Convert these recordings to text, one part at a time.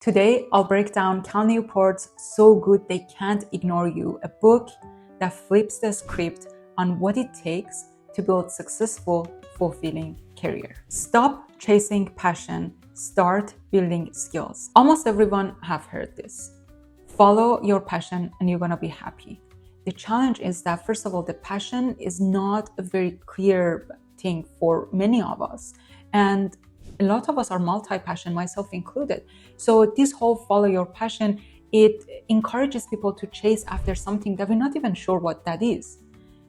Today, I'll break down Cal Newport's So Good They Can't Ignore You, a book that flips the script on what it takes to build successful, fulfilling career. Stop chasing passion, start building skills. Almost everyone have heard this. Follow your passion and you're gonna be happy. The challenge is that, first of all, the passion is not a very clear thing for many of us. And a lot of us are multi-passion, myself included. So this whole follow your passion, it encourages people to chase after something that we're not even sure what that is.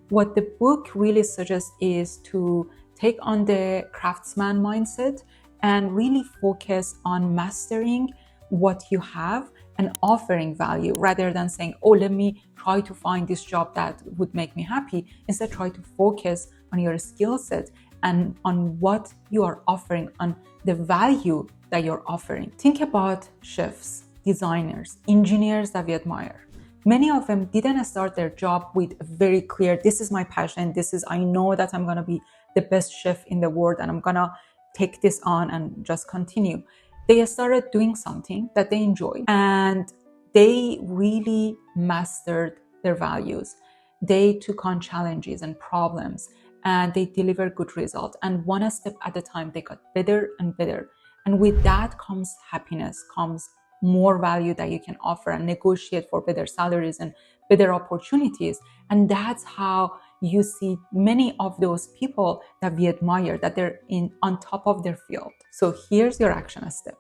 What the book really suggests is to take on the craftsman mindset and really focus on mastering what you have and offering value rather than saying, oh, let me try to find this job that would make me happy. Instead, try to focus on your skill set and on what you are offering, on the value that you're offering. Think about chefs, designers, engineers that we admire. Many of them didn't start their job with a very clear, this is my passion, I know that I'm gonna be the best chef in the world and I'm gonna take this on and just continue. They started doing something that they enjoy and they really mastered their values. They took on challenges and problems and they delivered good results. And one step at a time, they got better and better. And with that comes happiness, comes more value that you can offer and negotiate for better salaries and better opportunities. And that's how you see many of those people that we admire, that they're on top of their field. So here's your action step.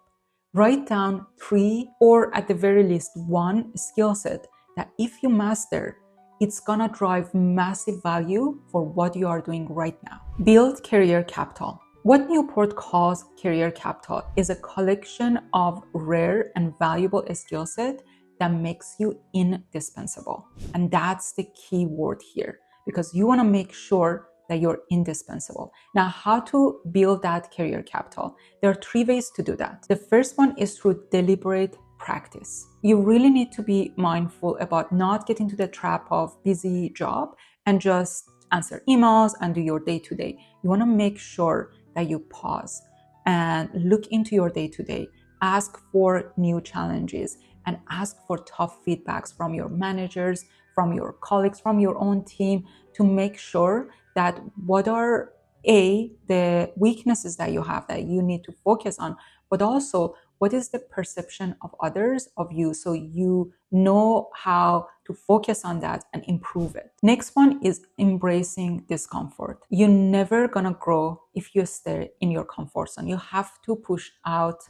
Write down 3 or at the very least 1 skill set that if you master, it's gonna drive massive value for what you are doing right now. Build career capital. What Newport calls career capital is a collection of rare and valuable skill set that makes you indispensable. And that's the key word here, because you wanna make sure that you're indispensable. Now, how to build that career capital? There are 3 ways to do that. The first one is through deliberate practice. You really need to be mindful about not getting to the trap of busy job and just answer emails and do your day-to-day. You want to make sure that you pause and look into your day-to-day, ask for new challenges and ask for tough feedbacks from your managers, from your colleagues, from your own team to make sure that what are the weaknesses that you have that you need to focus on, but also what is the perception of others of you, so you know how to focus on that and improve it. Next one is embracing discomfort. You're never gonna grow if you stay in your comfort zone. You have to push out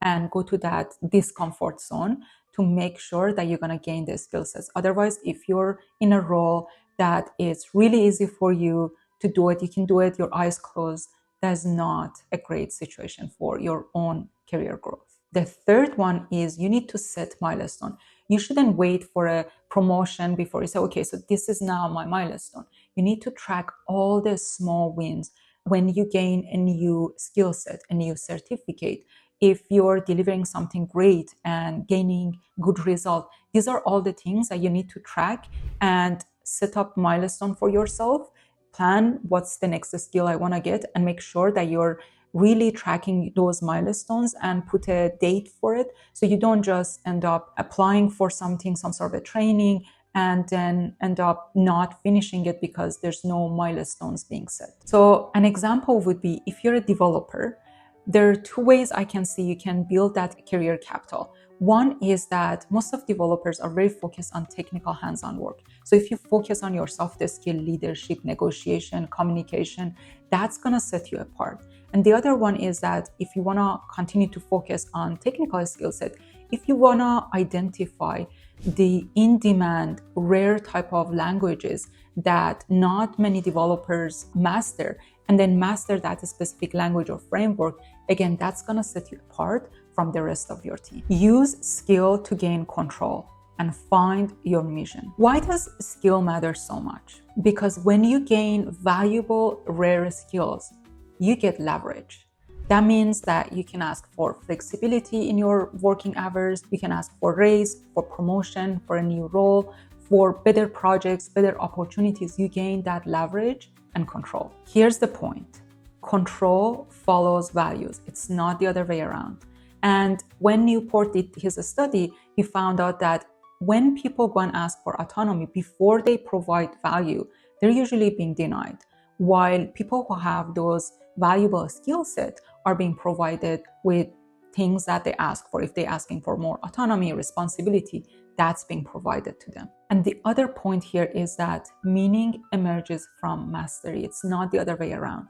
and go to that discomfort zone to make sure that you're gonna gain the skill sets. Otherwise, if you're in a role that is really easy for you to do it, you can do it, your eyes closed, that's not a great situation for your own career growth. The third one is you need to set milestone. You shouldn't wait for a promotion before you say, okay, so this is now my milestone. You need to track all the small wins. When you gain a new skill set, a new certificate, if you're delivering something great and gaining good result, these are all the things that you need to track and set up milestone for yourself. Plan what's the next skill I want to get and make sure that you're really tracking those milestones and put a date for it, so you don't just end up applying for something, some sort of a training, and then end up not finishing it because there's no milestones being set. So an example would be, if you're a developer, there are 2 ways I can see you can build that career capital. One is that most of developers are very focused on technical hands-on work. So if you focus on your soft skill, leadership, negotiation, communication, that's gonna set you apart. And the other one is that if you wanna continue to focus on technical skill set, if you wanna identify the in-demand, rare type of languages that not many developers master, and then master that specific language or framework, again, that's gonna set you apart from the rest of your team. Use skill to gain control and find your mission. Why does skill matter so much? Because when you gain valuable, rare skills, you get leverage. That means that you can ask for flexibility in your working hours, you can ask for raise, for promotion, for a new role, for better projects, better opportunities. You gain that leverage and control. Here's the point. Control follows values. It's not the other way around. And when Newport did his study, he found out that when people go and ask for autonomy before they provide value, they're usually being denied, while people who have those valuable skill sets are being provided with things that they ask for. If they're asking for more autonomy, responsibility, that's being provided to them. And the other point here is that meaning emerges from mastery. It's not the other way around.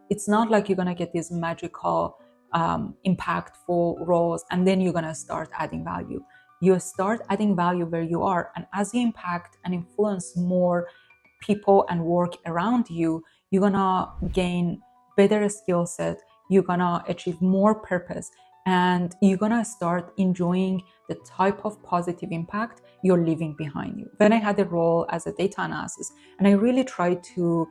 It's not like you're going to get these magical, impactful roles and then you're going to start adding value. You start adding value where you are. And as you impact and influence more people and work around you, you're going to gain better skill set. You're going to achieve more purpose. And you're going to start enjoying the type of positive impact you're leaving behind you. When I had a role as a data analyst, and I really tried to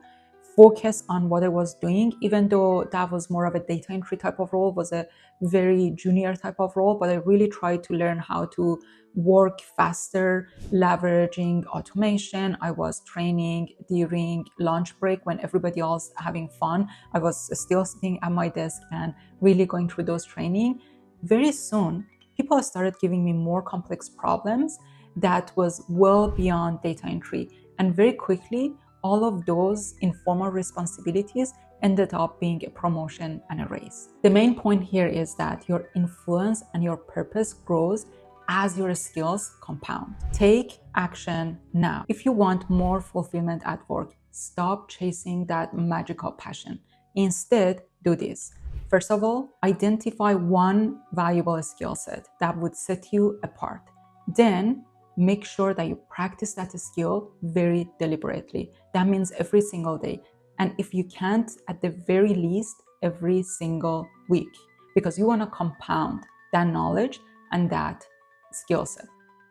focus on what I was doing, even though that was more of a data entry type of role, was a very junior type of role, but I really tried to learn how to work faster, leveraging automation. I was training during lunch break when everybody else having fun. I was still sitting at my desk and really going through those training. Very soon, people started giving me more complex problems that was well beyond data entry. And very quickly, all of those informal responsibilities ended up being a promotion and a raise. The main point here is that your influence and your purpose grows as your skills compound. Take action now. If you want more fulfillment at work, stop chasing that magical passion. Instead, do this. First of all, identify one valuable skill set that would set you apart. Then, make sure that you practice that skill very deliberately. That means every single day. And if you can't, at the very least, every single week, because you want to compound that knowledge and that skill set.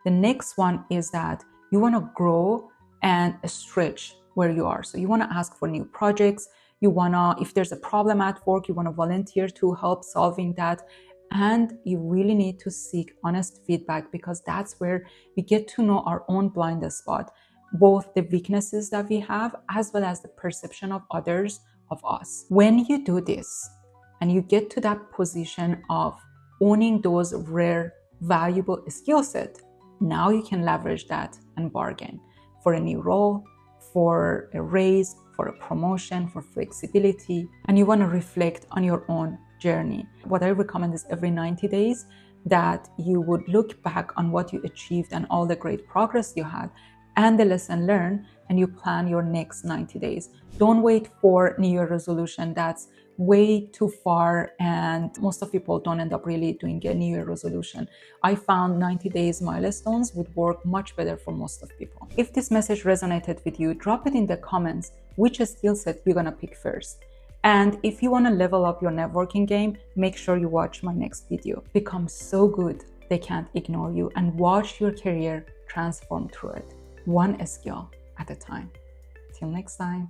The next one is that you want to grow and stretch where you are. So you want to ask for new projects. You want to, if there's a problem at work, you want to volunteer to help solving that. And you really need to seek honest feedback, because that's where we get to know our own blind spot, both the weaknesses that we have as well as the perception of others of us. When you do this and you get to that position of owning those rare, valuable skill set, now you can leverage that and bargain for a new role, for a raise, for a promotion, for flexibility, and you want to reflect on your own journey. What I recommend is every 90 days that you would look back on what you achieved and all the great progress you had and the lesson learned, and you plan your next 90 days. Don't wait for New Year resolution. That's way too far, and most of people don't end up really doing a New Year resolution. I found 90 days milestones would work much better for most of people. If this message resonated with you, drop it in the comments which skill set you're gonna pick first. And if you want to level up your networking game, make sure you watch my next video. Become so good they can't ignore you, and watch your career transform through it, one skill at a time. Till next time.